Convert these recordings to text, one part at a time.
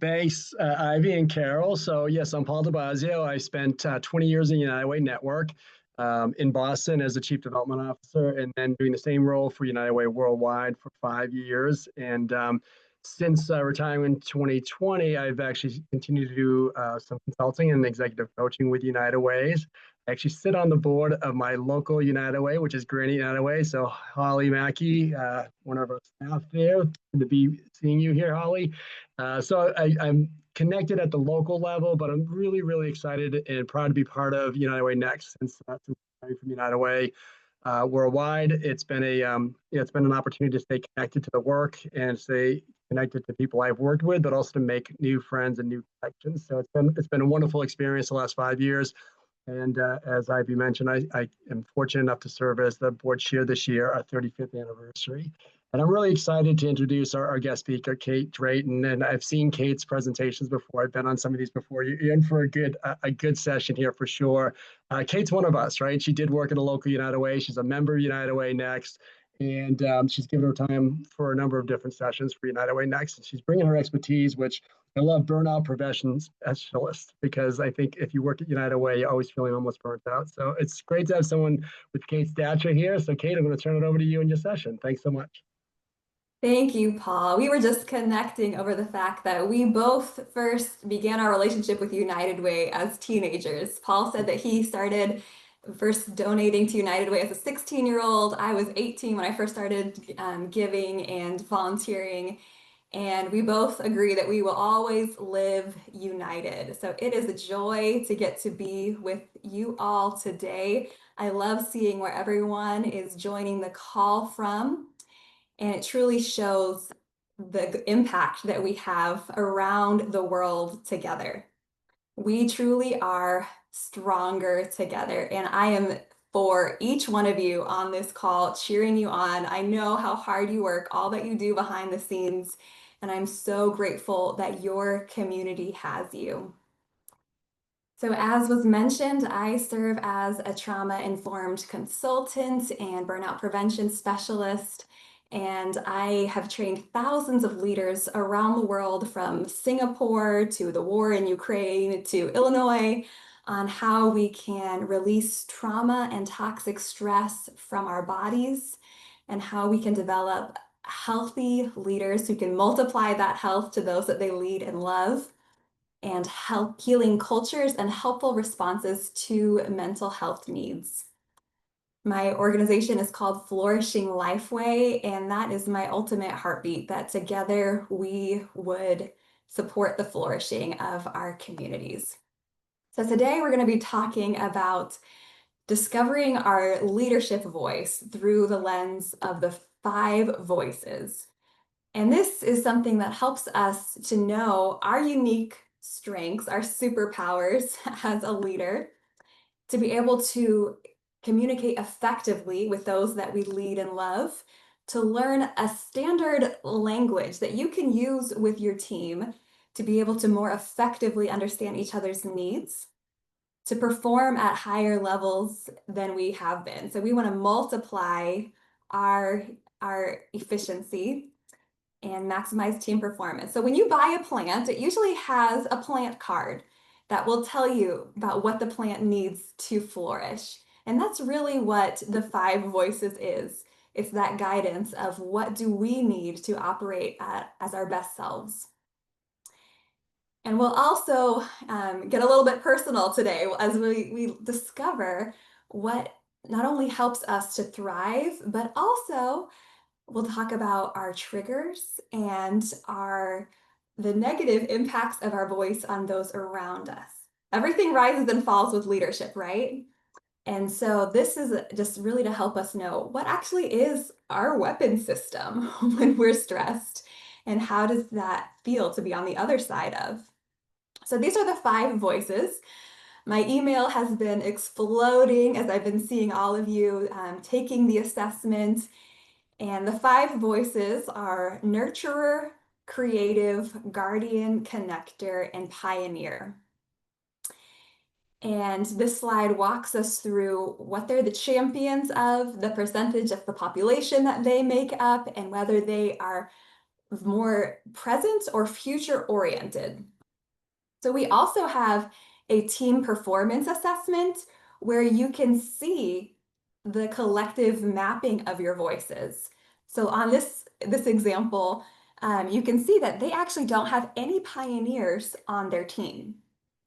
Thanks, Ivy and Carol. So yes, I'm Paul DeBassio. I spent 20 years in United Way Network in Boston as the Chief Development Officer, and then doing the same role for United Way Worldwide for 5 years. And since retiring in 2020, I've actually continued to do some consulting and executive coaching with United Ways. I actually sit on the board of my local United Way, which is Granite United Way. So Holly Mackey, one of our staff there, good to be seeing you here, Holly. I'm connected at the local level, but I'm really, really excited and proud to be part of United Way Next since coming from United Way Worldwide. It's been it's been an opportunity to stay connected to the work and stay connected to people I've worked with, but also to make new friends and new connections. So it's been a wonderful experience the last 5 years. And as Ivy mentioned, I am fortunate enough to serve as the board chair this year, our 35th anniversary. And I'm really excited to introduce our guest speaker, Kate Drayton. And I've seen Kate's presentations before. I've been on some of these before. You're in for a good session here for sure. Kate's one of us, right? She did work at a local United Way. She's a member of United Way Next. And she's given her time for a number of different sessions for United Way Next. And she's bringing her expertise, which I love burnout prevention specialist, because I think if you work at United Way, you're always feeling almost burnt out. So it's great to have someone with Kate's stature here. So Kate, I'm going to turn it over to you in your session. Thanks so much. Thank you, Paul. We were just connecting over the fact that we both first began our relationship with United Way as teenagers. Paul said that he started first donating to United Way as a 16-year-old. I was 18 when I first started giving and volunteering. And we both agree that we will always live united. So it is a joy to get to be with you all today. I love seeing where everyone is joining the call from. And it truly shows the impact that we have around the world together. We truly are stronger together. And I am for each one of you on this call, cheering you on. I know how hard you work, all that you do behind the scenes. And I'm so grateful that your community has you. So as was mentioned, I serve as a trauma-informed consultant and burnout prevention specialist. And I have trained thousands of leaders around the world, from Singapore to the war in Ukraine to Illinois, on how we can release trauma and toxic stress from our bodies, and how we can develop healthy leaders who can multiply that health to those that they lead and love, and help healing cultures and helpful responses to mental health needs. My organization is called Flourishing Lifeway, and that is my ultimate heartbeat, that together we would support the flourishing of our communities. So today we're going to be talking about discovering our leadership voice through the lens of the 5 voices. And this is something that helps us to know our unique strengths, our superpowers as a leader, to be able to communicate effectively with those that we lead and love, to learn a standard language that you can use with your team to be able to more effectively understand each other's needs, to perform at higher levels than we have been. So we want to multiply our efficiency and maximize team performance. So when you buy a plant, it usually has a plant card that will tell you about what the plant needs to flourish. And that's really what the 5 voices is. It's that guidance of what do we need to operate as our best selves. And we'll also get a little bit personal today as we discover what not only helps us to thrive, but also we'll talk about our triggers and the negative impacts of our voice on those around us. Everything rises and falls with leadership, right? And so this is just really to help us know what actually is our weapon system when we're stressed, and how does that feel to be on the other side of. So these are the 5 voices. My email has been exploding as I've been seeing all of you taking the assessment. And the 5 voices are nurturer, creative, guardian, connector, and pioneer. And this slide walks us through what they're the champions of, the percentage of the population that they make up, and whether they are more present or future oriented. So we also have a team performance assessment where you can see the collective mapping of your voices. So on this example, you can see that they actually don't have any pioneers on their team.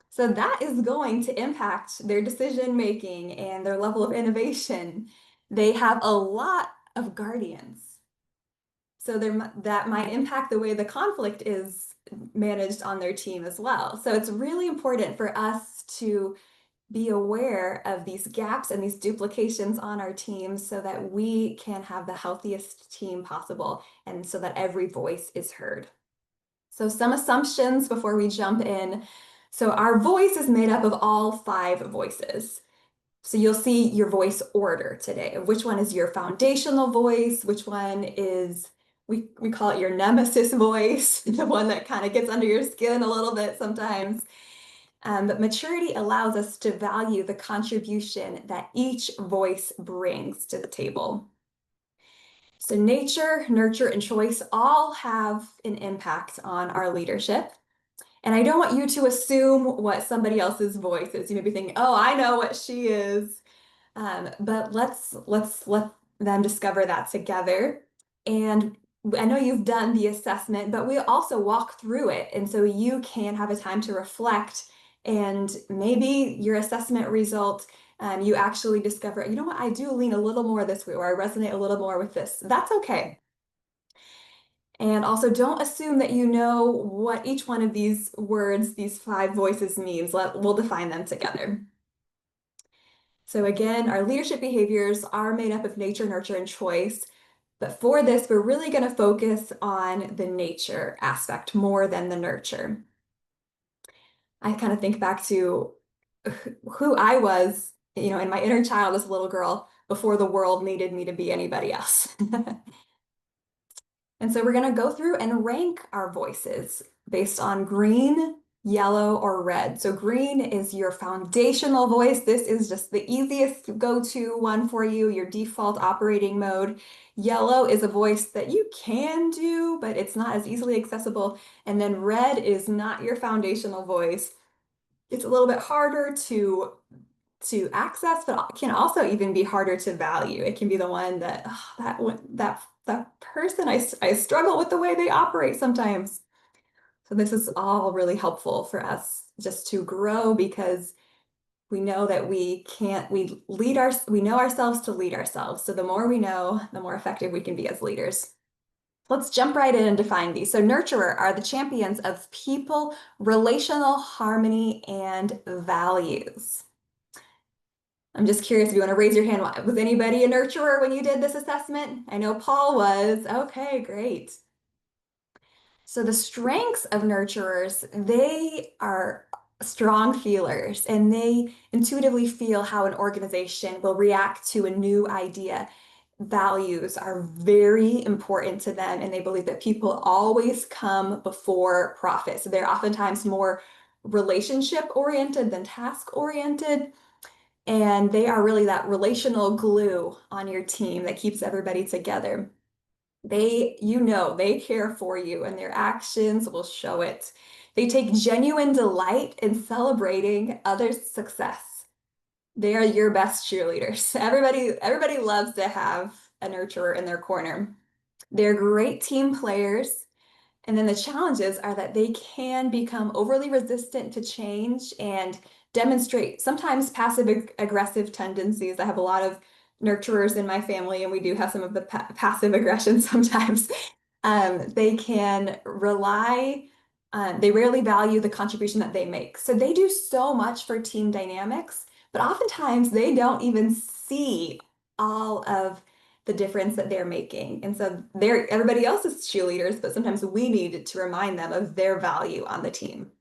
So that is going to impact their decision making and their level of innovation. They have a lot of guardians. So that might impact the way the conflict is managed on their team as well. So it's really important for us to be aware of these gaps and these duplications on our teams so that we can have the healthiest team possible and so that every voice is heard. So some assumptions before we jump in. So our voice is made up of all 5 voices. So you'll see your voice order today. Which one is your foundational voice? Which one is, we call it your nemesis voice, the one that kind of gets under your skin a little bit sometimes. But maturity allows us to value the contribution that each voice brings to the table. So nature, nurture, and choice all have an impact on our leadership. And I don't want you to assume what somebody else's voice is. You may be thinking, oh, I know what she is. But let's let them discover that together. And I know you've done the assessment, but we also walk through it. And so you can have a time to reflect, and maybe your assessment result, you actually discover, you know what, I do lean a little more this way, or I resonate a little more with this. That's okay. And also don't assume that you know what each one of these words, these 5 voices means. We'll define them together. So again, our leadership behaviors are made up of nature, nurture, and choice. But for this, we're really going to focus on the nature aspect more than the nurture. I kind of think back to who I was, in my inner child as a little girl before the world needed me to be anybody else. And so we're going to go through and rank our voices based on green, yellow, or red. So green is your foundational voice. This is just the easiest go-to one for you, your default operating mode. Yellow is a voice that you can do, but it's not as easily accessible. And then red is not your foundational voice. It's a little bit harder to access, but can also even be harder to value. It can be the one that, that person, I struggle with the way they operate sometimes. So this is all really helpful for us just to grow, because we know that we know ourselves to lead ourselves. So the more we know, the more effective we can be as leaders. Let's jump right in and define these. So nurturer are the champions of people, relational harmony, and values. I'm just curious if you want to raise your hand. Was anybody a nurturer when you did this assessment? I know Paul was. Okay, great. So the strengths of nurturers, they are strong feelers, and they intuitively feel how an organization will react to a new idea. Values are very important to them, and they believe that people always come before profit. So they're oftentimes more relationship oriented than task oriented. And they are really that relational glue on your team that keeps everybody together. They care for you, and their actions will show it. They take genuine delight in celebrating others' success. They are your best cheerleaders. Everybody loves to have a nurturer in their corner. They're great team players. And then the challenges are that they can become overly resistant to change and demonstrate sometimes passive aggressive tendencies. I have a lot of nurturers in my family, and we do have some of the passive aggression sometimes. They can they rarely value the contribution that they make. So they do so much for team dynamics, but oftentimes they don't even see all of the difference that they're making. And so everybody else is cheerleaders, but sometimes we need to remind them of their value on the team.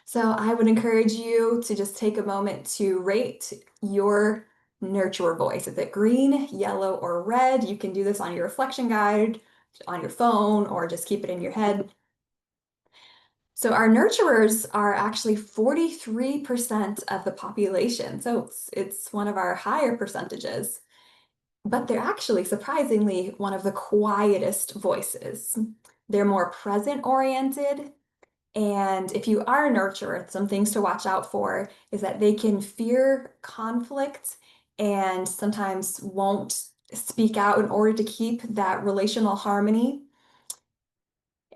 So I would encourage you to just take a moment to rate your nurturer voice. Is it green, yellow, or red? You can do this on your reflection guide, on your phone, or just keep it in your head. So our nurturers are actually 43% of the population. So it's one of our higher percentages. but they're actually surprisingly one of the quietest voices. They're more present oriented. And if you are a nurturer, some things to watch out for is that they can fear conflict and sometimes won't speak out in order to keep that relational harmony.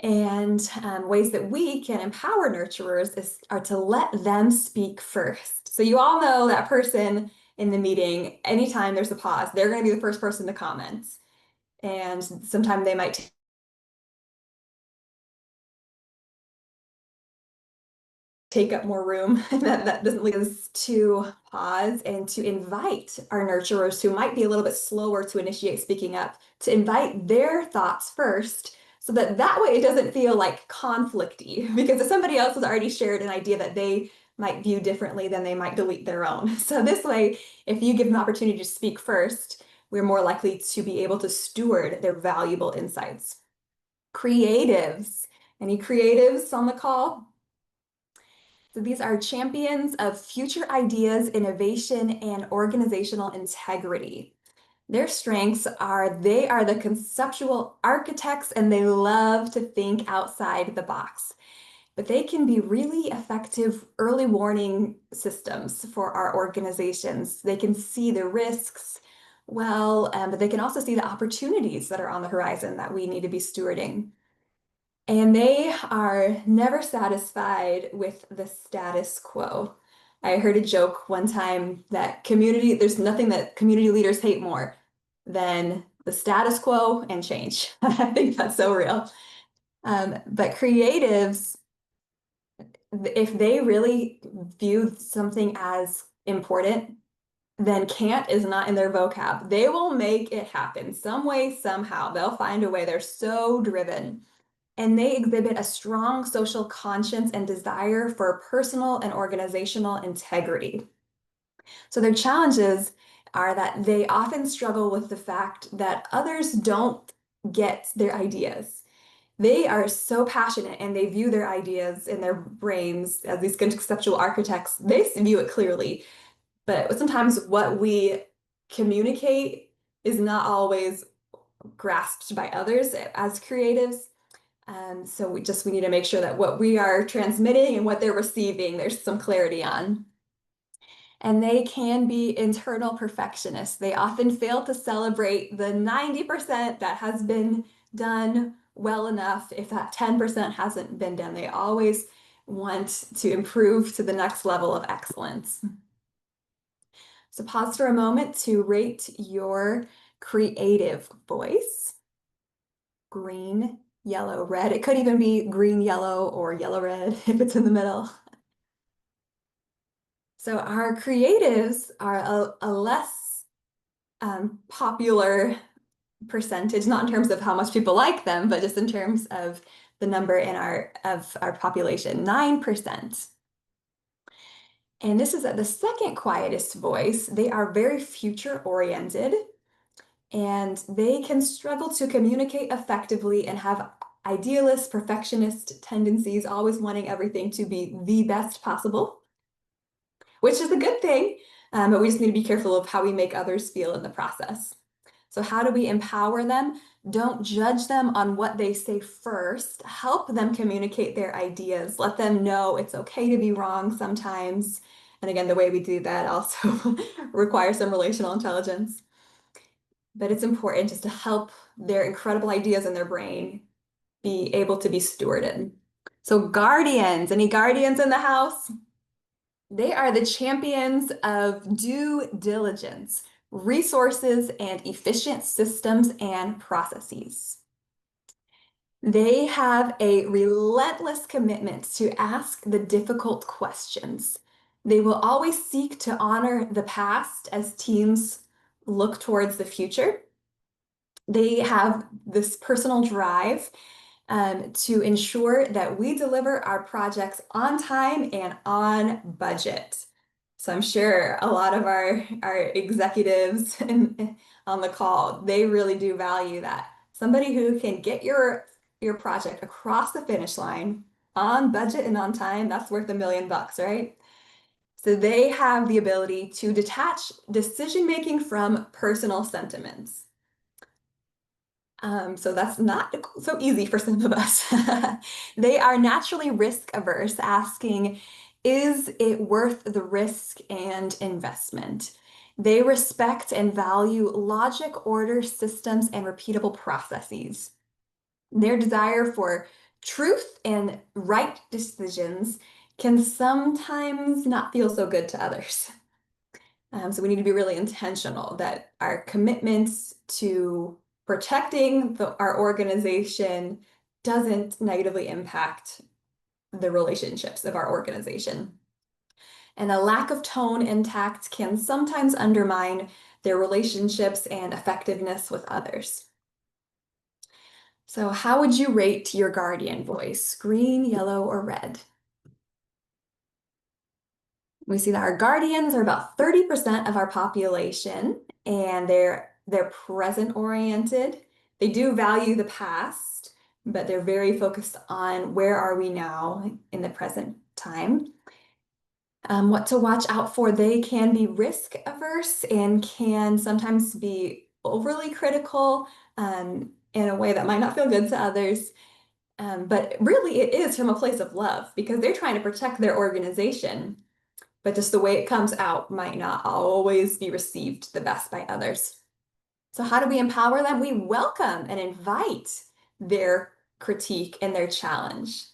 And ways that we can empower nurturers are to let them speak first. So you all know that person in the meeting, anytime there's a pause, they're going to be the first person to comment. And sometimes they might take up more room. that doesn't lead us to pause and to invite our nurturers who might be a little bit slower to initiate speaking up, to invite their thoughts first, so that way it doesn't feel like conflict-y, because if somebody else has already shared an idea that they might view differently, then they might delete their own. So this way, if you give them the opportunity to speak first, we're more likely to be able to steward their valuable insights. Creatives. Any creatives on the call? So these are champions of future ideas, innovation, and organizational integrity. Their strengths are they are the conceptual architects and they love to think outside the box. But they can be really effective early warning systems for our organizations. They can see the risks well, but they can also see the opportunities that are on the horizon that we need to be stewarding. And they are never satisfied with the status quo. I heard a joke one time that there's nothing that community leaders hate more than the status quo and change. I think that's so real. But creatives, if they really view something as important, then can't is not in their vocab. They will make it happen some way, somehow. They'll find a way. They're so driven. And they exhibit a strong social conscience and desire for personal and organizational integrity. So their challenges are that they often struggle with the fact that others don't get their ideas. They are so passionate and they view their ideas in their brains as these conceptual architects. They view it clearly, but sometimes what we communicate is not always grasped by others as creatives. So we need to make sure that what we are transmitting and what they're receiving, there's some clarity on. And they can be internal perfectionists. They often fail to celebrate the 90% that has been done well enough. If that 10% hasn't been done, they always want to improve to the next level of excellence. So pause for a moment to rate your creative voice. Green, yellow, red. It could even be green, yellow, or yellow, red if it's in the middle. So our creatives are a less popular percentage, not in terms of how much people like them, but just in terms of the number of our population, 9%. And this is the second quietest voice. They are very future oriented, and they can struggle to communicate effectively and have idealist, perfectionist tendencies, always wanting everything to be the best possible, which is a good thing, but we just need to be careful of how we make others feel in the process. So how do we empower them? Don't judge them on what they say first. Help them communicate their ideas. Let them know it's okay to be wrong sometimes. And again, the way we do that also requires some relational intelligence. But it's important just to help their incredible ideas in their brain be able to be stewarded. So guardians, any guardians in the house? They are the champions of due diligence, resources, and efficient systems and processes. They have a relentless commitment to ask the difficult questions. They will always seek to honor the past as teams look towards the future. They have this personal drive to ensure that we deliver our projects on time and on budget. So I'm sure a lot of our executives on the call, they really do value that. Somebody who can get your project across the finish line on budget and on time, that's worth $1 million, right? So they have the ability to detach decision-making from personal sentiments. So that's not so easy for some of us. They are naturally risk averse, asking, is it worth the risk and investment? They respect and value logic, order, systems, and repeatable processes. Their desire for truth and right decisions can sometimes not feel so good to others. So we need to be really intentional that our commitments to protecting our organization doesn't negatively impact the relationships of our organization. And a lack of tone and tact can sometimes undermine their relationships and effectiveness with others. So how would you rate your guardian voice? Green, yellow, or red? We see that our guardians are about 30% of our population, and they're present oriented. They do value the past, but they're very focused on where are we now in the present time. What to watch out for, they can be risk averse and can sometimes be overly critical in a way that might not feel good to others. But really it is from a place of love because they're trying to protect their organization. But just the way it comes out might not always be received the best by others. So how do we empower them? We welcome and invite their critique and their challenge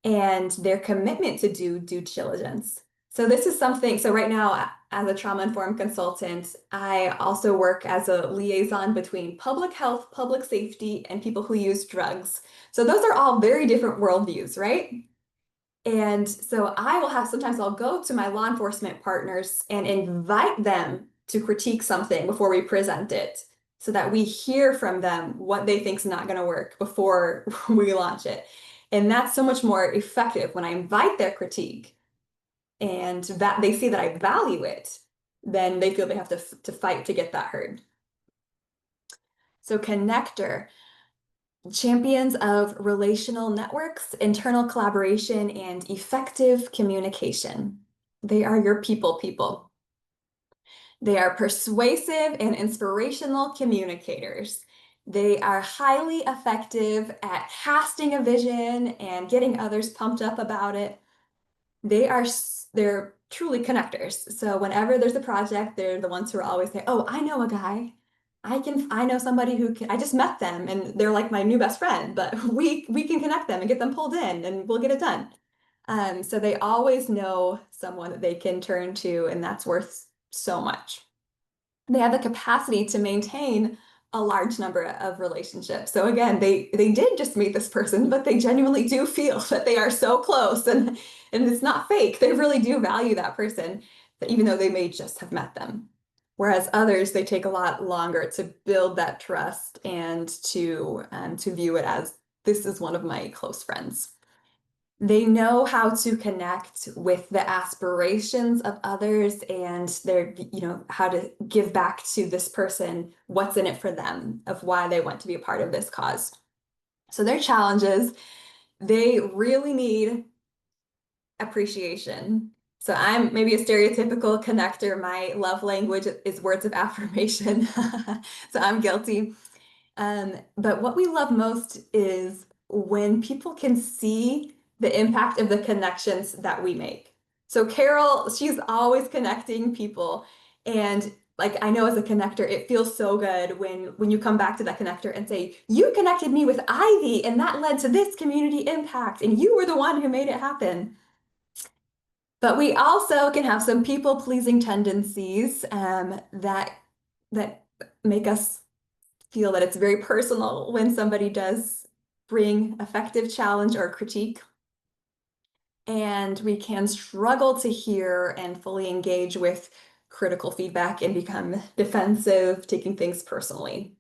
and their commitment to do due diligence. So this is something, so right now as a trauma-informed consultant, I also work as a liaison between public health, public safety, and people who use drugs. So those are all very different worldviews, right? And so sometimes I'll go to my law enforcement partners and invite them to critique something before we present it so that we hear from them what they think is not going to work before we launch it. And that's so much more effective when I invite their critique and that they see that I value it, then they feel they have to fight to get that heard. So connector. Champions of relational networks, internal collaboration, and effective communication. They are your people. They are persuasive and inspirational communicators. They are highly effective at casting a vision and getting others pumped up about it. They're truly connectors. So whenever there's a project, they're the ones who are always say, "Oh, I know a guy. I know somebody who can, I just met them and they're like my new best friend, but we can connect them and get them pulled in and we'll get it done." So they always know someone that they can turn to, and that's worth so much. They have the capacity to maintain a large number of relationships. So again, they did just meet this person, but they genuinely do feel that they are so close and it's not fake. They really do value that person, that even though they may just have met them. Whereas others, they take a lot longer to build that trust and to view it as this is one of my close friends. They know how to connect with the aspirations of others and how to give back to this person what's in it for them, of why they want to be a part of this cause. So their challenges, they really need appreciation. So I'm maybe a stereotypical connector. My love language is words of affirmation. So I'm guilty. But what we love most is when people can see the impact of the connections that we make. So Carol, she's always connecting people. And like I know as a connector, it feels so good when you come back to that connector and say, "You connected me with Ivy, and that led to this community impact, and you were the one who made it happen." But we also can have some people-pleasing tendencies that make us feel that it's very personal when somebody does bring effective challenge or critique. And we can struggle to hear and fully engage with critical feedback and become defensive, taking things personally.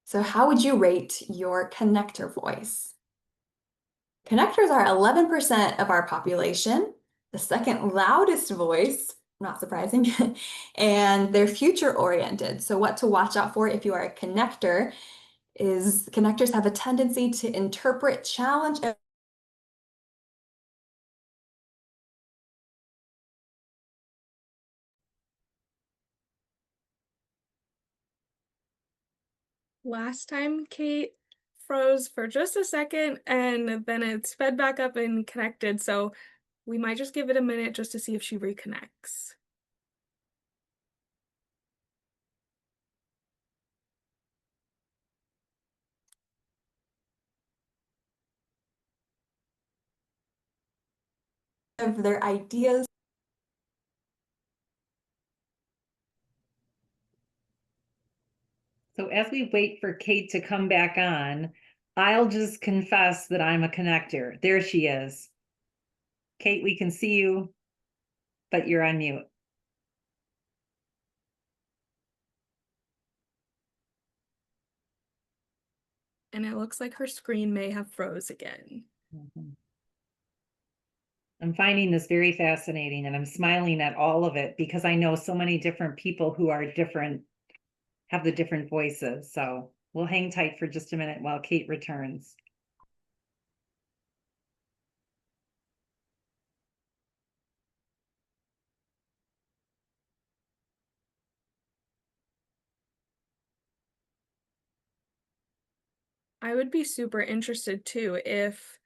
So how would you rate your connector voice? Connectors are 11% of our population, the second loudest voice, not surprising, and they're future oriented. So what to watch out for if you are a connector is connectors have a tendency to interpret challenge Last time Kate froze for just a second and then it sped back up and connected. So we might just give it a minute just to see if she reconnects. Of their ideas. So as we wait for Kate to come back on, I'll just confess that I'm a connector. There she is. Kate, we can see you, but you're on mute. And it looks like her screen may have froze again. I'm finding this very fascinating and I'm smiling at all of it because I know so many different people who are different, have the different voices. So we'll hang tight for just a minute while Kate returns. I would be super interested too if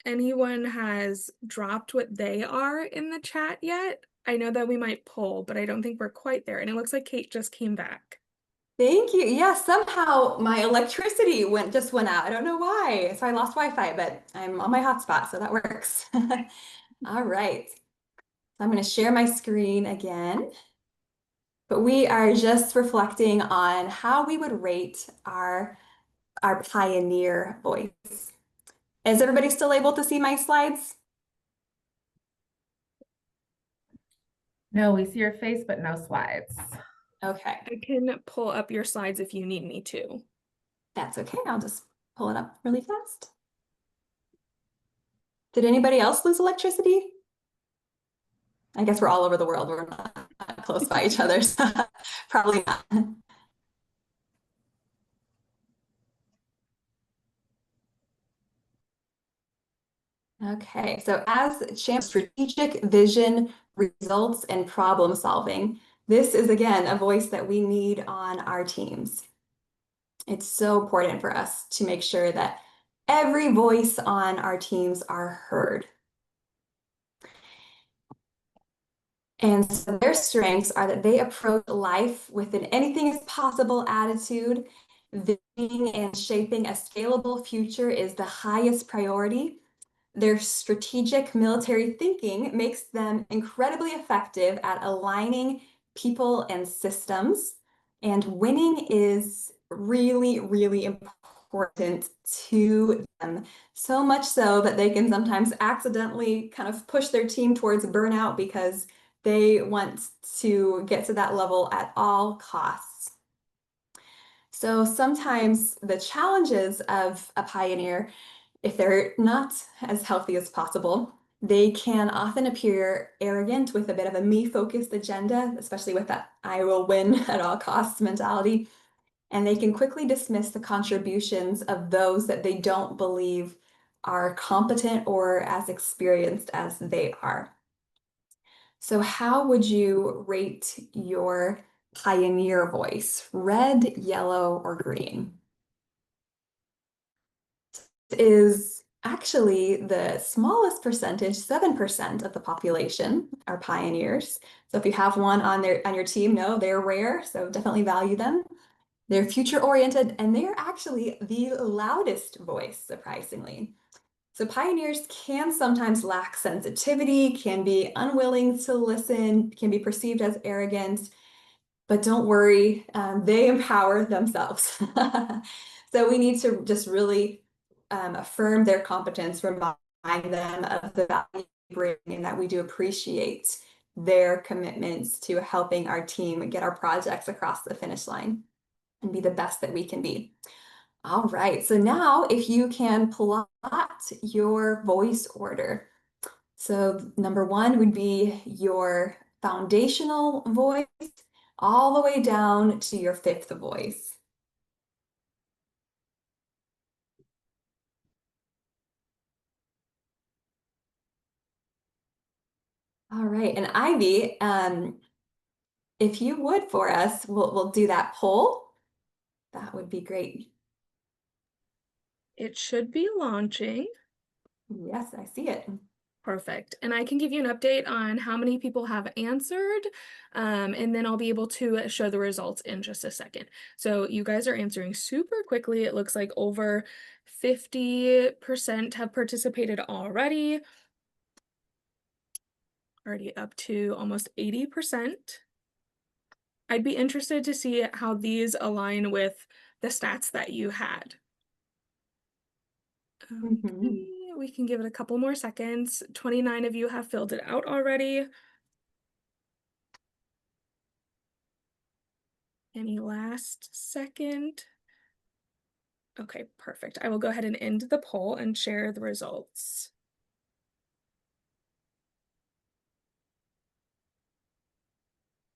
anyone has dropped what they are in the chat yet. I know that we might poll, but I don't think we're quite there. And it looks like Kate just came back. Thank you. Yeah, somehow my electricity just went out. I don't know why. So I lost Wi-Fi, but I'm on my hotspot, so that works. All right. I'm going to share my screen again. But we are just reflecting on how we would rate our pioneer voice. Is everybody still able to see my slides? No, we see your face, but no slides. Okay, I can pull up your slides if you need me to. that's okay. I'll just pull it up really fast. Did anybody else lose electricity? I guess we're all over the world. We're not close by each other, so probably not. Okay, so as champ strategic vision, results, and problem solving, this is again a voice that we need on our teams. It's so important for us to make sure that every voice on our teams are heard. And so their strengths are that they approach life with an anything is possible attitude. Visioning and shaping a scalable future is the highest priority. Their strategic military thinking makes them incredibly effective at aligning people and systems. And winning is really, really important to them. So much so that they can sometimes accidentally kind of push their team towards burnout because they want to get to that level at all costs. So sometimes the challenges of a pioneer, if they're not as healthy as possible, they can often appear arrogant with a bit of a me-focused agenda, especially with that I will win at all costs mentality. And they can quickly dismiss the contributions of those that they don't believe are competent or as experienced as they are. So how would you rate your pioneer voice? Red, yellow, or green? Is actually the smallest percentage, 7% of the population are pioneers. So if you have one on your team, know they're rare, so definitely value them. They're future oriented and they're actually the loudest voice, surprisingly. So pioneers can sometimes lack sensitivity, can be unwilling to listen, can be perceived as arrogant, but don't worry, they empower themselves. So we need to just really affirm their competence, remind them of the value they bring, and that we do appreciate their commitments to helping our team get our projects across the finish line and be the best that we can be. All right, so now if you can plot your voice order. So number one would be your foundational voice, all the way down to your fifth voice. All right, and Ivy, if you would for us, we'll do that poll. that would be great. It should be launching. Yes, I see it. Perfect. And I can give you an update on how many people have answered, and then I'll be able to show the results in just a second. So you guys are answering super quickly. It looks like over 50% have participated already up to almost 80%. I'd be interested to see how these align with the stats that you had. Okay, we can give it a couple more seconds. 29 of you have filled it out already. Any last second? Okay, perfect. I will go ahead and end the poll and share the results.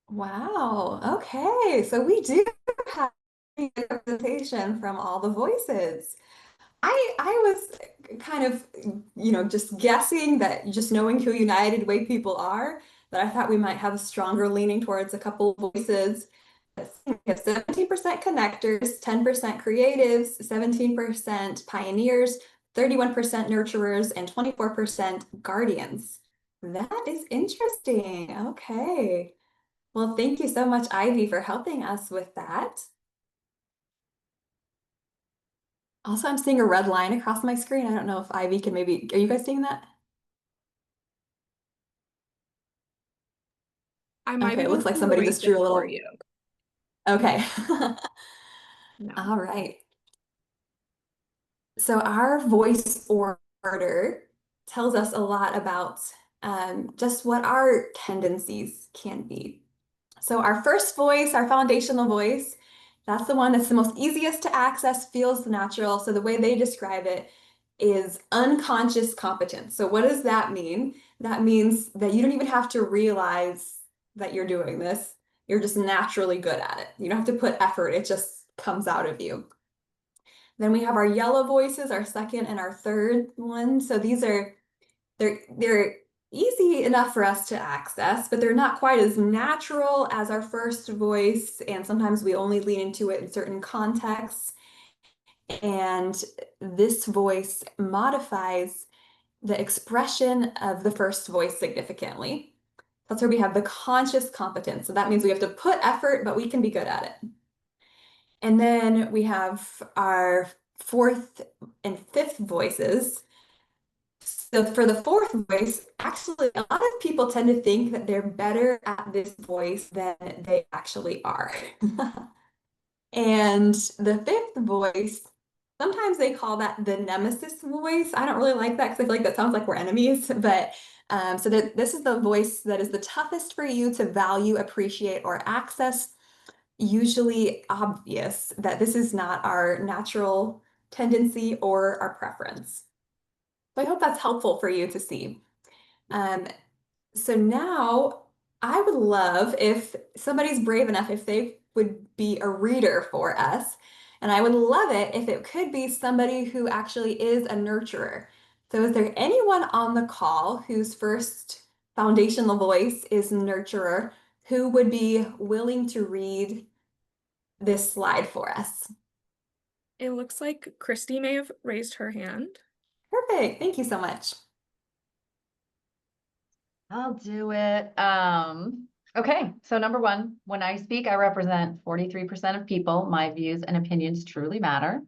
Wow. Okay. So we do have representation from all the voices. I was kind of, just guessing that just knowing who United Way people are, that I thought we might have a stronger leaning towards a couple of voices. We have 17% connectors, 10% creatives, 17% pioneers, 31% nurturers, and 24% guardians. That is interesting. Okay. Well, thank you so much, Ivy, for helping us with that. Also, I'm seeing a red line across my screen. I don't know if Ivy can maybe, are you guys seeing that? I might Okay, be it looks able like to somebody erase just drew it a for little. you. Okay. No. All right. So our voice order tells us a lot about just what our tendencies can be. So our first voice, our foundational voice, that's the one that's the most easiest to access, feels natural. So the way they describe it is unconscious competence. So what does that mean? That means that you don't even have to realize that you're doing this. You're just naturally good at it. You don't have to put effort. It just comes out of you. Then we have our yellow voices, our second and our third one. So these are, they're easy enough for us to access, but they're not quite as natural as our first voice. And sometimes we only lean into it in certain contexts. And this voice modifies the expression of the first voice significantly. That's where we have the conscious competence. So that means we have to put effort, but we can be good at it. And then we have our fourth and fifth voices. So for the fourth voice, actually, a lot of people tend to think that they're better at this voice than they actually are. And the fifth voice, sometimes they call that the nemesis voice. I don't really like that because I feel like that sounds like we're enemies. But so this is the voice that is the toughest for you to value, appreciate, or access. Usually obvious that this is not our natural tendency or our preference. So I hope that's helpful for you to see. So now I would love if somebody's brave enough, if they would be a reader for us. And I would love it if it could be somebody who actually is a nurturer. So is there anyone on the call whose first foundational voice is nurturer who would be willing to read this slide for us? It looks like Christy may have raised her hand. Perfect. Thank you so much. I'll do it. Okay, so number one, when I speak, I represent 43% of people. My views and opinions truly matter.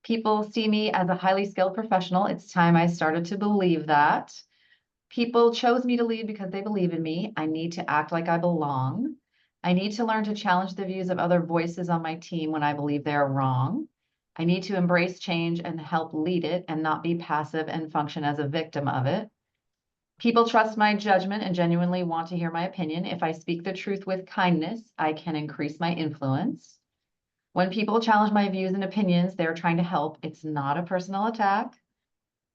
People see me as a highly skilled professional. It's time I started to believe that. People chose me to lead because they believe in me. I need to act like I belong. I need to learn to challenge the views of other voices on my team when I believe they're wrong. I need to embrace change and help lead it and not be passive and function as a victim of it. People trust my judgment and genuinely want to hear my opinion. If I speak the truth with kindness, I can increase my influence. When people challenge my views and opinions, they're trying to help. It's not a personal attack.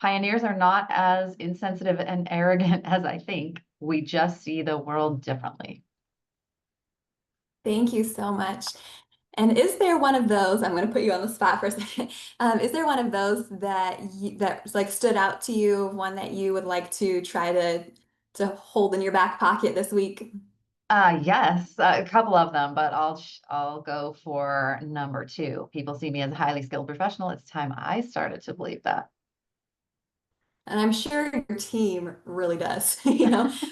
Pioneers are not as insensitive and arrogant as I think. We just see the world differently. Thank you so much. And is there one of those, I'm going to put you on the spot for a second. Is there one of those that like stood out to you, one that you would like to try to hold in your back pocket this week? Yes, a couple of them, but I'll go for number 2. People see me as a highly skilled professional. It's time I started to believe that. And I'm sure your team really does,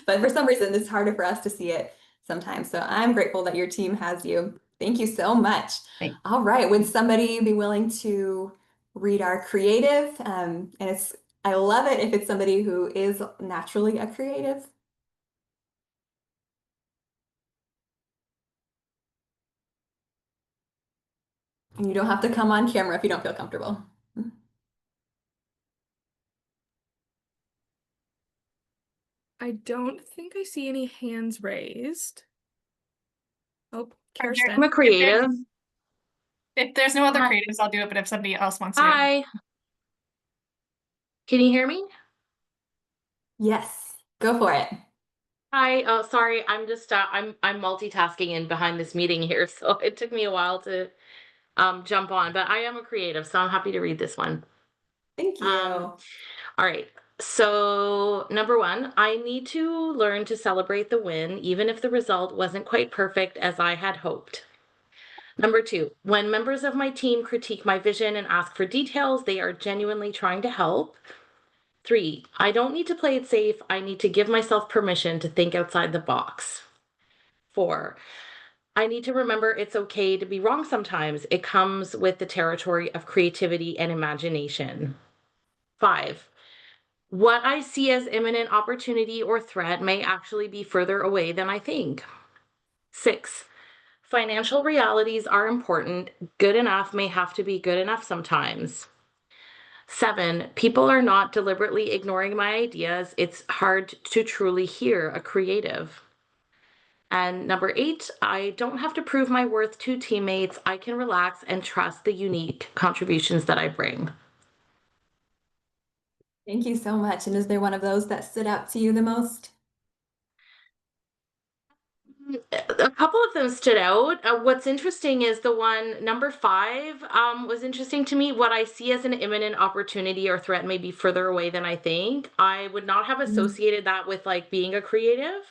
but for some reason it's harder for us to see it sometimes. So I'm grateful that your team has you. Thank you so much. Thanks. All right, would somebody be willing to read our creative? And I love it if it's somebody who is naturally a creative. And you don't have to come on camera if you don't feel comfortable. I don't think I see any hands raised. Oh, I'm Kirsten. a creative. If there's no other Hi. creatives, I'll do it, but if somebody else wants to. Hi. Can you hear me? Yes, go for it. Hi. Oh, sorry. I'm just I'm multitasking in behind this meeting here, so it took me a while to jump on, but I am a creative, so I'm happy to read this one. Thank you. All right. So number 1, I need to learn to celebrate the win, even if the result wasn't quite perfect as I had hoped. Number 2, when members of my team critique my vision and ask for details, they are genuinely trying to help. 3, I don't need to play it safe. I need to give myself permission to think outside the box. 4, I need to remember it's okay to be wrong sometimes. It comes with the territory of creativity and imagination. 5, what I see as imminent opportunity or threat may actually be further away than I think. 6, financial realities are important. Good enough may have to be good enough sometimes. 7, people are not deliberately ignoring my ideas. It's hard to truly hear a creative. And number 8, I don't have to prove my worth to teammates. I can relax and trust the unique contributions that I bring. Thank you so much. And is there one of those that stood out to you the most? A couple of them stood out. What's interesting is the one, number 5, was interesting to me. What I see as an imminent opportunity or threat may be further away than I think. I would not have associated that with like being a creative.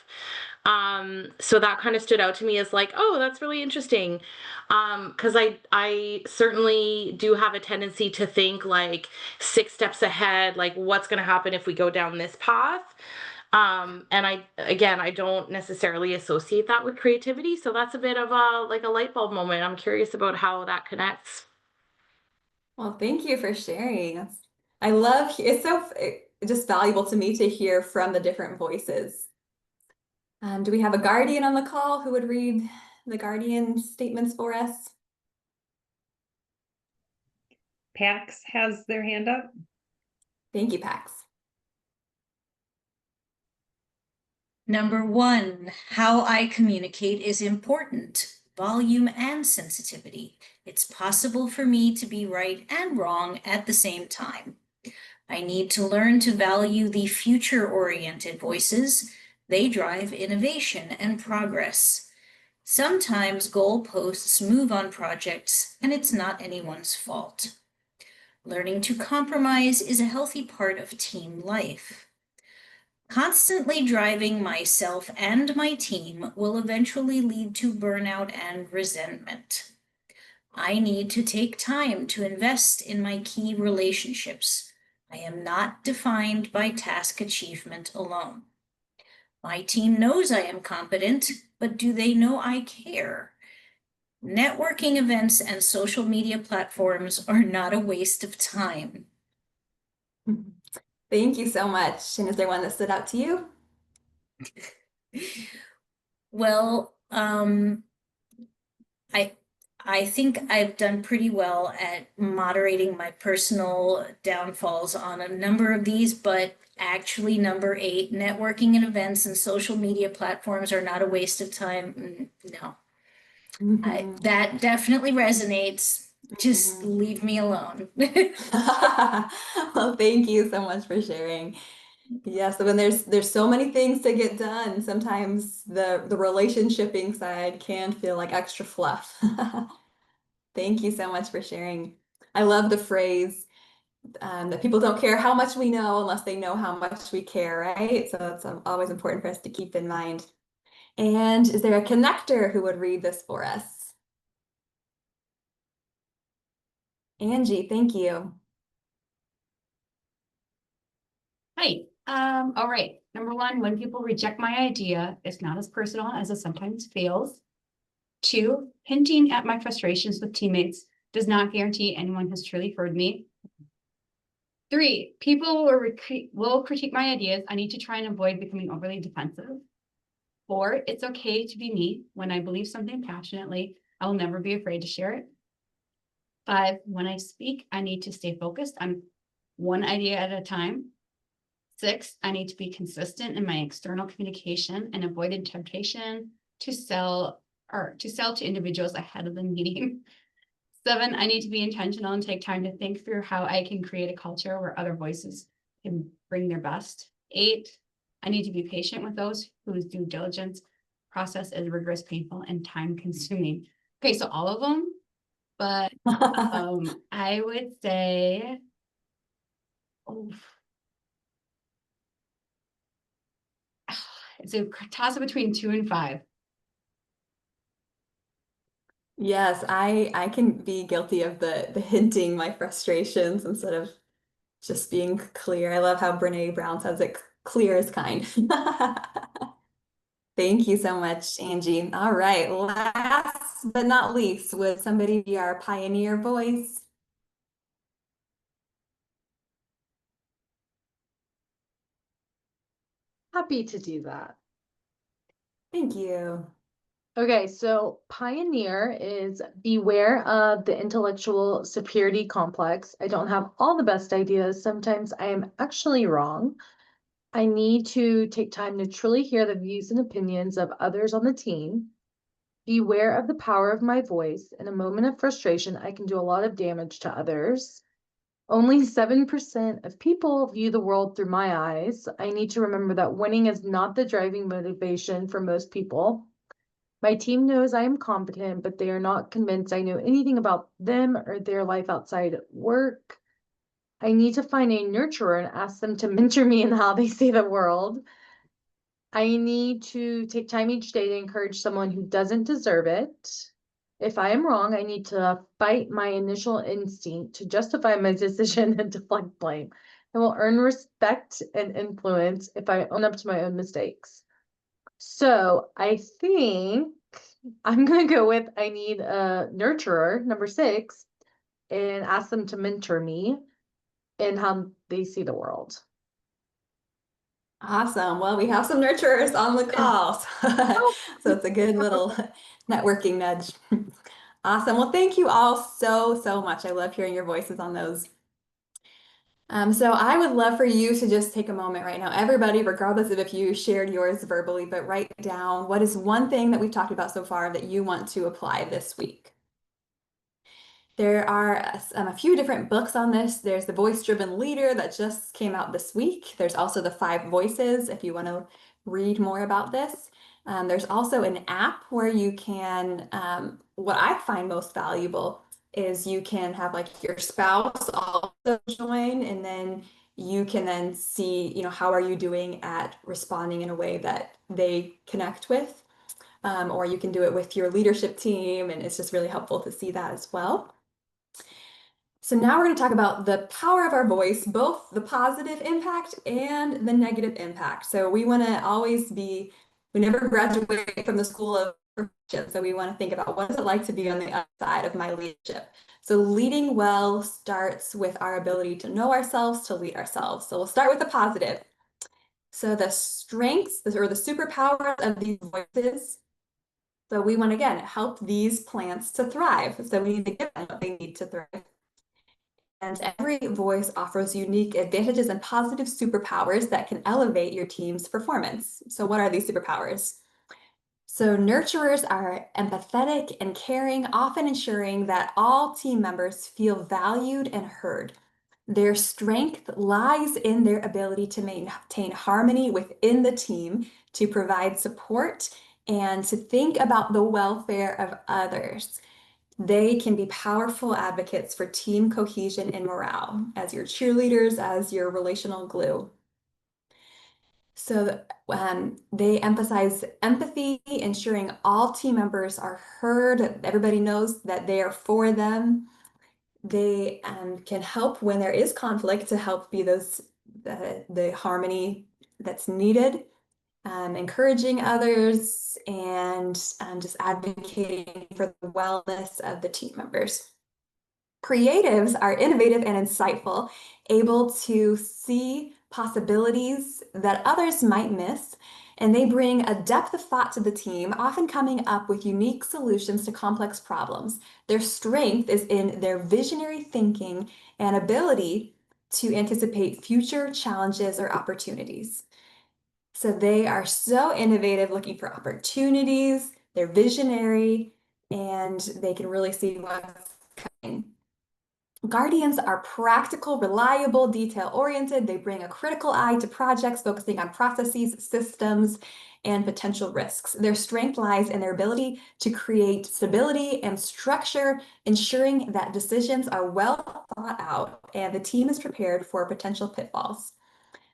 So that kind of stood out to me as like, oh, that's really interesting. Because I certainly do have a tendency to think like 6 steps ahead, like what's going to happen if we go down this path. And I don't necessarily associate that with creativity. So that's a bit of a light bulb moment. I'm curious about how that connects. Well, thank you for sharing. I love it's just valuable to me to hear from the different voices. Do we have a guardian on the call who would read the guardian statements for us? Pax has their hand up. Thank you, Pax. Number 1, how I communicate is important. Volume and sensitivity. It's possible for me to be right and wrong at the same time. I need to learn to value the future-oriented voices. They drive innovation and progress. Sometimes goalposts move on projects, and it's not anyone's fault. Learning to compromise is a healthy part of team life. Constantly driving myself and my team will eventually lead to burnout and resentment. I need to take time to invest in my key relationships. I am not defined by task achievement alone. My team knows I am competent, but do they know I care? Networking events and social media platforms are not a waste of time. Thank you so much. And is there one that stood out to you? Well, I think I've done pretty well at moderating my personal downfalls on a number of these, but actually number 8, networking and events and social media platforms are not a waste of time. No, that definitely resonates. Just leave me alone. Well, thank you so much for sharing. Yeah, so when there's so many things to get done, sometimes the relationshiping side can feel like extra fluff. Thank you so much for sharing. I love the phrase that people don't care how much we know unless they know how much we care, right? So it's always important for us to keep in mind. And is there a connector who would read this for us? Angie, thank you. Hi. All right. Number one, when people reject my idea, it's not as personal as it sometimes feels. 2, hinting at my frustrations with teammates does not guarantee anyone has truly heard me. 3, people will critique my ideas. I need to try and avoid becoming overly defensive. 4, it's okay to be me. When I believe something passionately, I will never be afraid to share it. 5, when I speak, I need to stay focused on one idea at a time. 6, I need to be consistent in my external communication and avoid the temptation to sell to individuals ahead of the meeting. 7, I need to be intentional and take time to think through how I can create a culture where other voices can bring their best. 8, I need to be patient with those whose due diligence process is rigorous, painful, and time consuming. Okay, so all of them, but I would say, it's a toss up between 2 and 5. Yes, I can be guilty of the hinting my frustrations instead of just being clear. I love how Brene Brown says it, clear is kind. Thank you so much, Angie. All right, last but not least, would somebody be our pioneer voice? Happy to do that. Thank you. Okay, so pioneer is beware of the intellectual superiority complex. I don't have all the best ideas. Sometimes I am actually wrong. I need to take time to truly hear the views and opinions of others on the team. Beware of the power of my voice. In a moment of frustration, I can do a lot of damage to others. Only 7% of people view the world through my eyes. I need to remember that winning is not the driving motivation for most people. My team knows I am competent, but they are not convinced I know anything about them or their life outside work. I need to find a nurturer and ask them to mentor me in how they see the world. I need to take time each day to encourage someone who doesn't deserve it. If I am wrong, I need to fight my initial instinct to justify my decision and deflect blame. I will earn respect and influence if I own up to my own mistakes. So I think I'm going to go with I need a nurturer, number 6, and ask them to mentor me in how they see the world. Awesome. Well, we have some nurturers on the call, so it's a good little networking nudge. Awesome. Well, thank you all so much. I love hearing your voices on those. So I would love for you to just take a moment right now, everybody, regardless of if you shared yours verbally, but write down what is one thing that we've talked about so far that you want to apply this week. There are a few different books on this. There's The Voice-Driven Leader that just came out this week. There's also The 5 Voices if you want to read more about this. There's also an app where you can, what I find most valuable is you can have like your spouse also join, and then you can then see, how are you doing at responding in a way that they connect with, or you can do it with your leadership team, and it's just really helpful to see that as well. So now we're going to talk about the power of our voice, both the positive impact and the negative impact. So we want to always we never graduate from the school of leadership. So we want to think about what is it like to be on the other side of my leadership. So leading well starts with our ability to know ourselves, to lead ourselves. So we'll start with the positive. So the strengths or the superpowers of these voices. So we want to, again, help these plants to thrive. So we need to give them what they need to thrive. And every voice offers unique advantages and positive superpowers that can elevate your team's performance. So what are these superpowers? So nurturers are empathetic and caring, often ensuring that all team members feel valued and heard. Their strength lies in their ability to maintain harmony within the team, to provide support, and to think about the welfare of others. They can be powerful advocates for team cohesion and morale as your cheerleaders, as your relational glue. So they emphasize empathy, ensuring all team members are heard, everybody knows that they are for them. They can help when there is conflict to help be the harmony that's needed, encouraging others, and just advocating for the wellness of the team members. Creatives are innovative and insightful, able to see possibilities that others might miss, and they bring a depth of thought to the team, often coming up with unique solutions to complex problems. Their strength is in their visionary thinking and ability to anticipate future challenges or opportunities. So they are so innovative, looking for opportunities, they're visionary, and they can really see what's coming. Guardians are practical, reliable, detail-oriented. They bring a critical eye to projects, focusing on processes, systems, and potential risks. Their strength lies in their ability to create stability and structure, ensuring that decisions are well thought out and the team is prepared for potential pitfalls.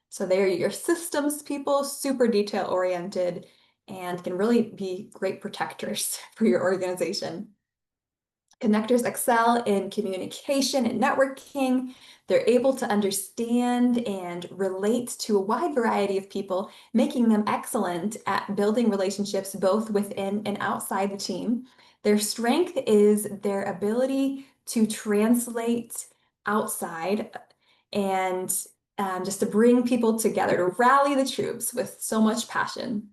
So they're your systems people, super detail-oriented, and can really be great protectors for your organization. Connectors excel in communication and networking. They're able to understand and relate to a wide variety of people, making them excellent at building relationships both within and outside the team. Their strength is their ability to translate outside and just to bring people together, to rally the troops with so much passion.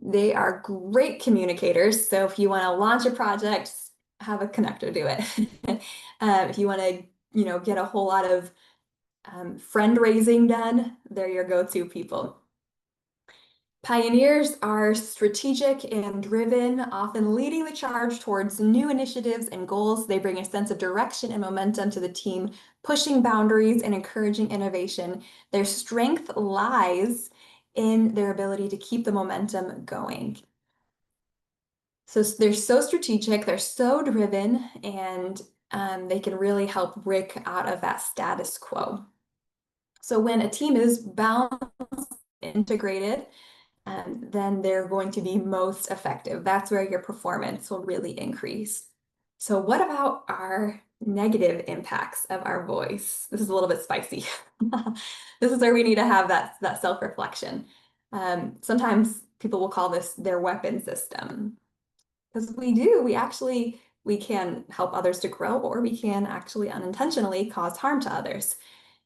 They are great communicators. So if you want to launch a project, have a connector do it. If you want to, get a whole lot of friend raising done, they're your go-to people. Pioneers are strategic and driven, often leading the charge towards new initiatives and goals. They bring a sense of direction and momentum to the team, pushing boundaries and encouraging innovation. Their strength lies in their ability to keep the momentum going. So they're so strategic, they're so driven, and they can really help break out of that status quo. So when a team is balanced, integrated, then they're going to be most effective. That's where your performance will really increase. So what about our negative impacts of our voice? This is a little bit spicy. This is where we need to have that self-reflection. Sometimes people will call this their weapon system. Because we can help others to grow, or we can actually unintentionally cause harm to others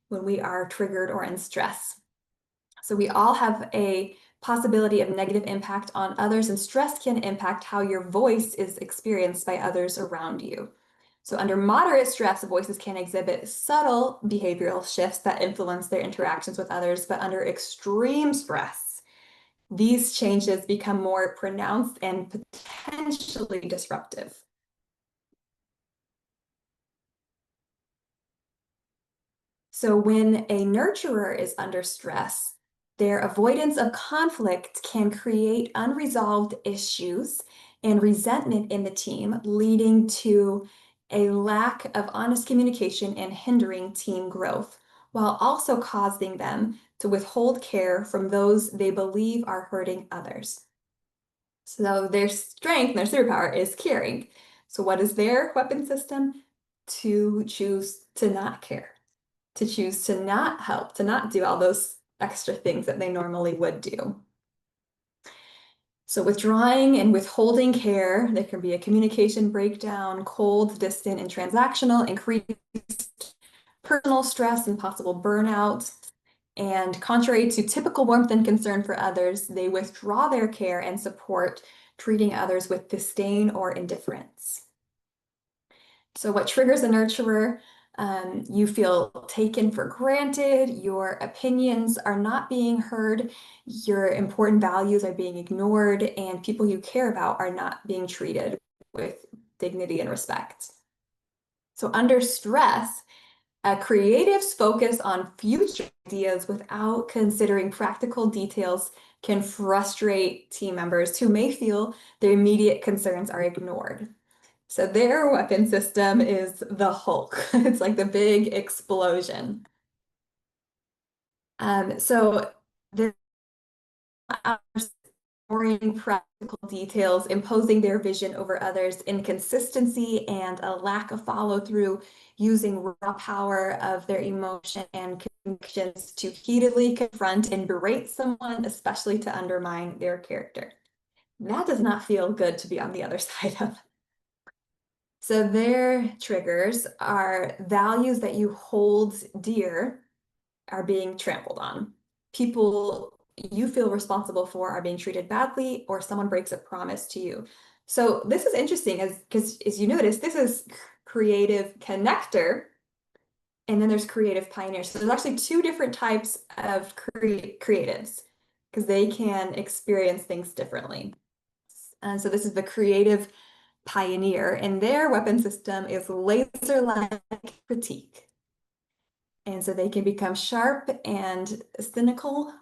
when we are triggered or in stress. So we all have a possibility of negative impact on others, and stress can impact how your voice is experienced by others around you. So under moderate stress, voices can exhibit subtle behavioral shifts that influence their interactions with others, but under extreme stress, these changes become more pronounced and potentially disruptive. So when a nurturer is under stress, their avoidance of conflict can create unresolved issues and resentment in the team, leading to a lack of honest communication and hindering team growth, while also causing them to withhold care from those they believe are hurting others. So their strength, their superpower is caring. So what is their weapon system? To choose to not care, to choose to not help, to not do all those extra things that they normally would do. So withdrawing and withholding care, there can be a communication breakdown, cold, distant, and transactional, increased personal stress and possible burnout. And contrary to typical warmth and concern for others, they withdraw their care and support, treating others with disdain or indifference. So what triggers a nurturer? You feel taken for granted, your opinions are not being heard, your important values are being ignored, and people you care about are not being treated with dignity and respect. So under stress, creatives focus on future ideas without considering practical details can frustrate team members who may feel their immediate concerns are ignored. So their weapon system is the Hulk. It's like the big explosion. So they're ignoring practical details, imposing their vision over others, inconsistency, and a lack of follow-through, using raw power of their emotion and convictions to heatedly confront and berate someone, especially to undermine their character. That does not feel good to be on the other side of. So their triggers are values that you hold dear are being trampled on. People you feel responsible for are being treated badly, or someone breaks a promise to you. So this is interesting because as you notice, this is creative connector, and then there's creative pioneer. So there's actually two different types of creatives because they can experience things differently. And so this is the creative pioneer, and their weapon system is laser-like critique. And so they can become sharp and cynical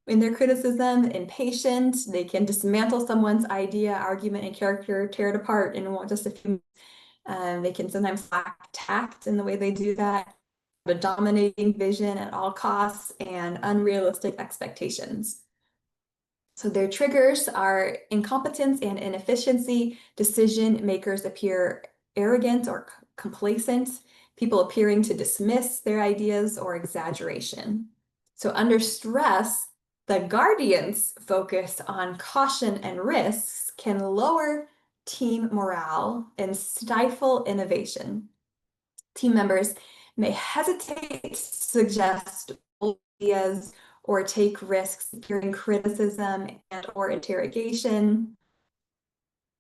in their criticism, impatient. They can dismantle someone's idea, argument, and character, tear it apart in just a few minutes. They can sometimes lack tact in the way they do that, a dominating vision at all costs, and unrealistic expectations. So their triggers are incompetence and inefficiency. Decision makers appear arrogant or complacent. People appearing to dismiss their ideas or exaggeration. So under stress, the guardian's focus on caution and risks can lower team morale and stifle innovation. Team members may hesitate to suggest ideas or take risks during criticism and or interrogation.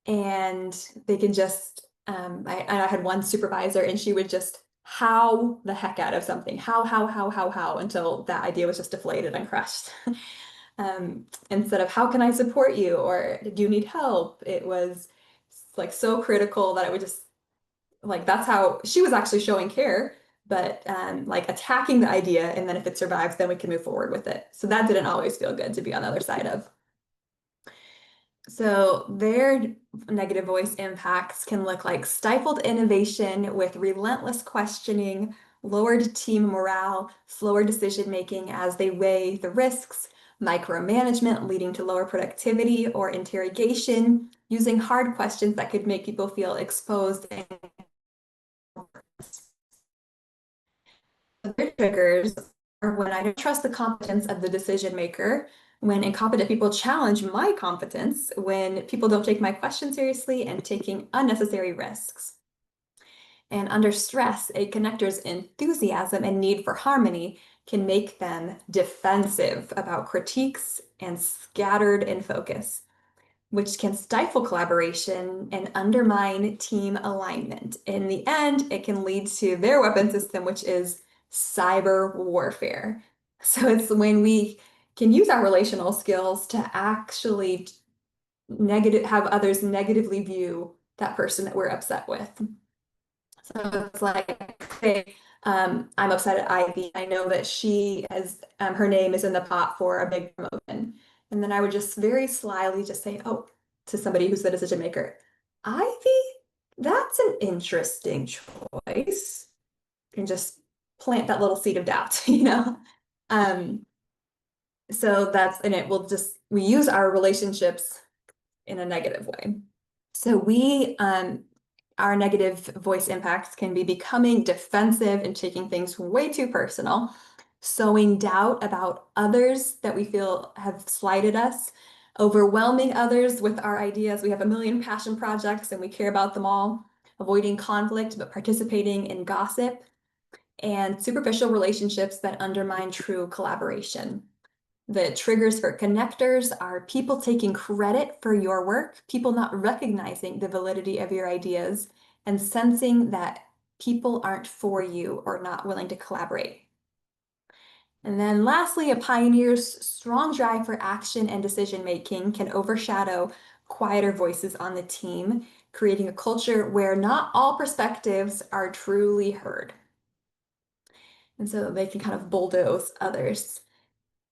And they can just, I had one supervisor and she would just how the heck out of something, how, until that idea was just deflated and crushed. Instead of how can I support you, or do you need help? It was like so critical that it would just, like, that's how she was actually showing care, but like attacking the idea, and then if it survives, then we can move forward with it. So that didn't always feel good to be on the other side of. So their negative voice impacts can look like stifled innovation with relentless questioning, lowered team morale, slower decision-making as they weigh the risks, micromanagement leading to lower productivity, or interrogation, using hard questions that could make people feel exposed and their triggers are when I don't trust the competence of the decision maker, when incompetent people challenge my competence, when people don't take my questions seriously, and taking unnecessary risks. And under stress, a connector's enthusiasm and need for harmony can make them defensive about critiques and scattered in focus, which can stifle collaboration and undermine team alignment. In the end, it can lead to their weapon system, which is cyber warfare. So it's when we can use our relational skills to actually have others negatively view that person that we're upset with. So it's like, hey, I'm upset at Ivy. I know that she has, her name is in the pot for a big promotion. And then I would just very slyly just say, oh, to somebody who's the decision maker, Ivy, that's an interesting choice. And just plant that little seed of doubt, you know? So that's, and it will just, we use our relationships in a negative way. So we, our negative voice impacts can be becoming defensive and taking things way too personal, sowing doubt about others that we feel have slighted us, overwhelming others with our ideas. We have a million passion projects and we care about them all, avoiding conflict, but participating in gossip, and superficial relationships that undermine true collaboration. The triggers for connectors are people taking credit for your work, people not recognizing the validity of your ideas, and sensing that people aren't for you or not willing to collaborate. And then lastly, a pioneer's strong drive for action and decision-making can overshadow quieter voices on the team, creating a culture where not all perspectives are truly heard. And so they can kind of bulldoze others.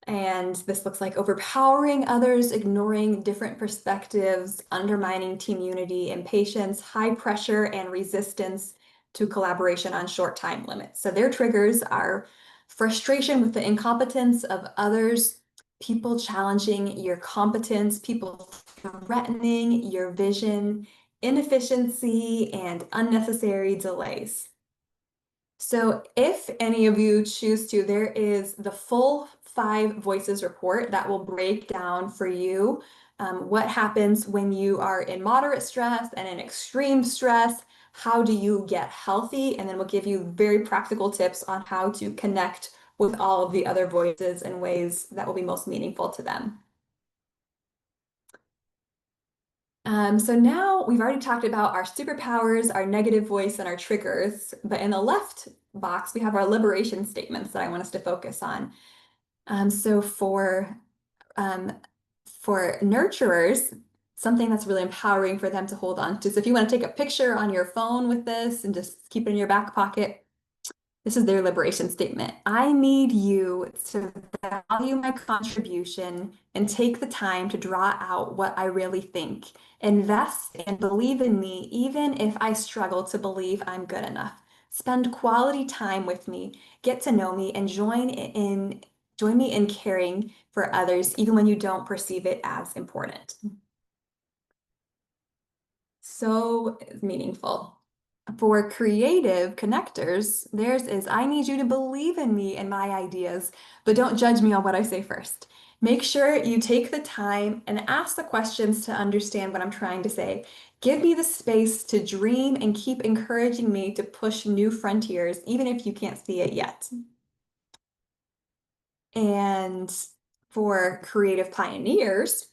And this looks like overpowering others, ignoring different perspectives, undermining team unity, impatience, high pressure, and resistance to collaboration on short time limits. So their triggers are frustration with the incompetence of others, people challenging your competence, people threatening your vision, inefficiency, and unnecessary delays. So if any of you choose to, there is the full 5 voices report that will break down for you what happens when you are in moderate stress and in extreme stress. How do you get healthy? And then we'll give you very practical tips on how to connect with all of the other voices in ways that will be most meaningful to them. So now we've already talked about our superpowers, our negative voice, and our triggers, but in the left box, we have our liberation statements that I want us to focus on. So for nurturers, something that's really empowering for them to hold on to. So if you want to take a picture on your phone with this and just keep it in your back pocket, this is their liberation statement. I need you to value my contribution and take the time to draw out what I really think. Invest and believe in me, even if I struggle to believe I'm good enough. Spend quality time with me, get to know me, and join me in caring for others, even when you don't perceive it as important. So meaningful. For creative connectors, theirs is, I need you to believe in me and my ideas, but don't judge me on what I say first. Make sure you take the time and ask the questions to understand what I'm trying to say. Give me the space to dream and keep encouraging me to push new frontiers, even if you can't see it yet. And for creative pioneers,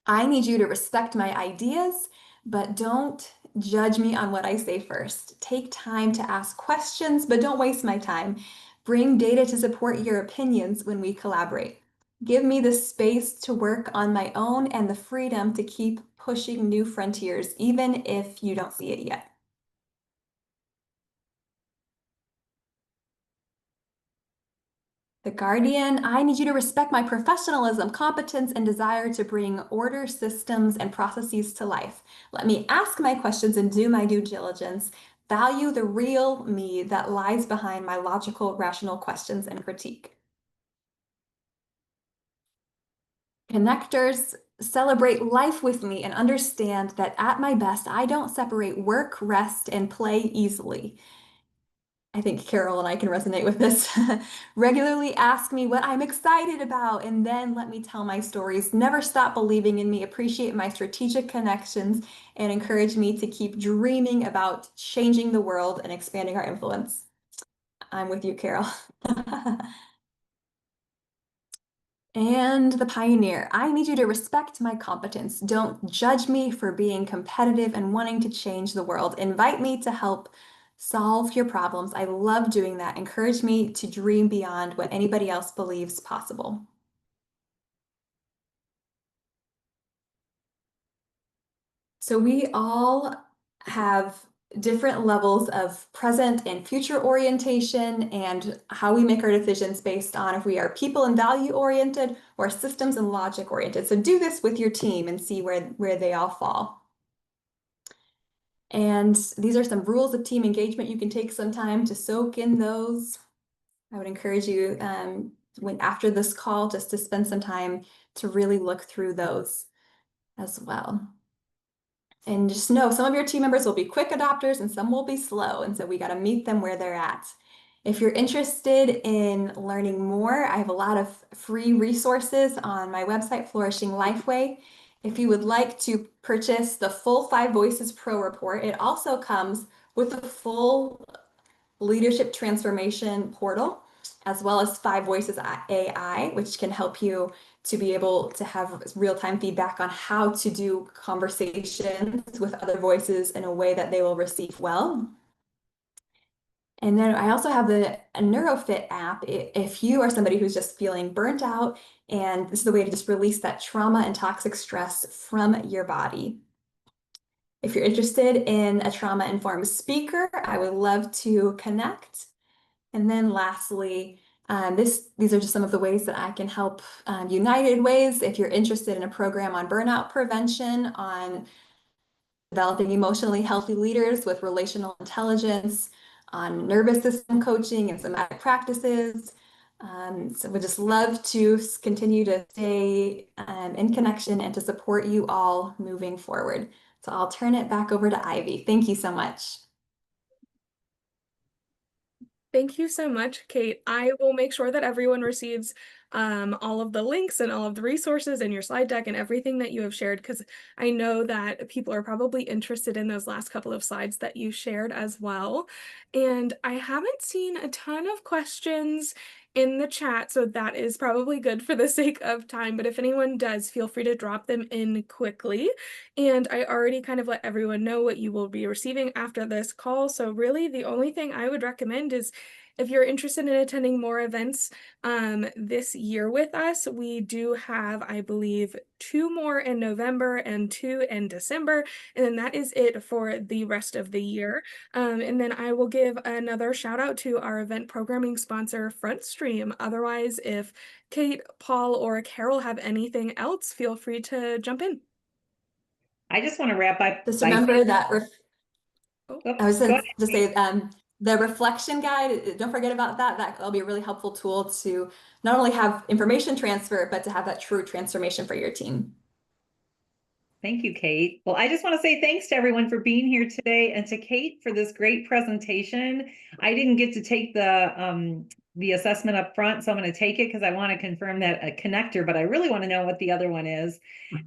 I need you to respect my ideas, but don't judge me on what I say first. Take time to ask questions, but don't waste my time. Bring data to support your opinions when we collaborate. Give me the space to work on my own and the freedom to keep pushing new frontiers, even if you don't see it yet. The Guardian, I need you to respect my professionalism, competence, and desire to bring order, systems, and processes to life. Let me ask my questions and do my due diligence. Value the real me that lies behind my logical, rational questions and critique. Connectors, celebrate life with me and understand that at my best, I don't separate work, rest, and play easily. I think Carol and I can resonate with this. Regularly ask me what I'm excited about, and then let me tell my stories. Never stop believing in me, appreciate my strategic connections, and encourage me to keep dreaming about changing the world and expanding our influence. I'm with you, Carol. And the pioneer, I need you to respect my competence. Don't judge me for being competitive and wanting to change the world. Invite me to help solve your problems. I love doing that. Encourage me to dream beyond what anybody else believes possible. So we all have different levels of present and future orientation and how we make our decisions based on if we are people and value oriented or systems and logic oriented. So do this with your team and see where they all fall. And these are some rules of team engagement. You can take some time to soak in those. I would encourage you after this call just to spend some time to really look through those as well. And just know some of your team members will be quick adopters and some will be slow. And so we got to meet them where they're at. If you're interested in learning more, I have a lot of free resources on my website, Flourishing Lifeway. If you would like to purchase the full 5 Voices Pro report, it also comes with a full leadership transformation portal, as well as 5 Voices AI, which can help you to be able to have real-time feedback on how to do conversations with other voices in a way that they will receive well. And then I also have a NeuroFit app. If you are somebody who's just feeling burnt out, and this is a way to just release that trauma and toxic stress from your body. If you're interested in a trauma-informed speaker, I would love to connect. And then lastly, these are just some of the ways that I can help United Ways. If you're interested in a program on burnout prevention, on developing emotionally healthy leaders with relational intelligence, on nervous system coaching and somatic practices, So we'd just love to continue to stay in connection and to support you all moving forward. So I'll turn it back over to Ivy. Thank you so much. Thank you so much, Kate. I will make sure that everyone receives all of the links and all of the resources and your slide deck and everything that you have shared, because I know that people are probably interested in those last couple of slides that you shared as well. And I haven't seen a ton of questions in the chat, so that is probably good for the sake of time. But if anyone does, feel free to drop them in quickly. And I already kind of let everyone know what you will be receiving after this call. So really the only thing I would recommend is if you're interested in attending more events this year with us, we do have, I believe, 2 more in November and 2 in December, and then that is it for the rest of the year. And then I will give another shout out to our event programming sponsor, FrontStream. Otherwise, if Kate, Paul, or Carol have anything else, feel free to jump in. I just want to wrap up. Just remember that I was go going ahead. to say the reflection guide, don't forget about that. That'll be a really helpful tool to not only have information transfer, but to have that true transformation for your team. Thank you, Kate. Well, I just want to say thanks to everyone for being here today, and to Kate for this great presentation. I didn't get to take the assessment up front, so I'm going to take it because I want to confirm that a connector, but I really want to know what the other one is.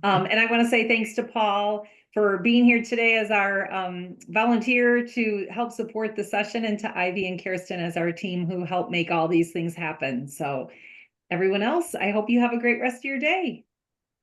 And I want to say thanks to Paul for being here today as our volunteer to help support the session, and to Ivy and Kirsten as our team who help make all these things happen. So everyone else, I hope you have a great rest of your day.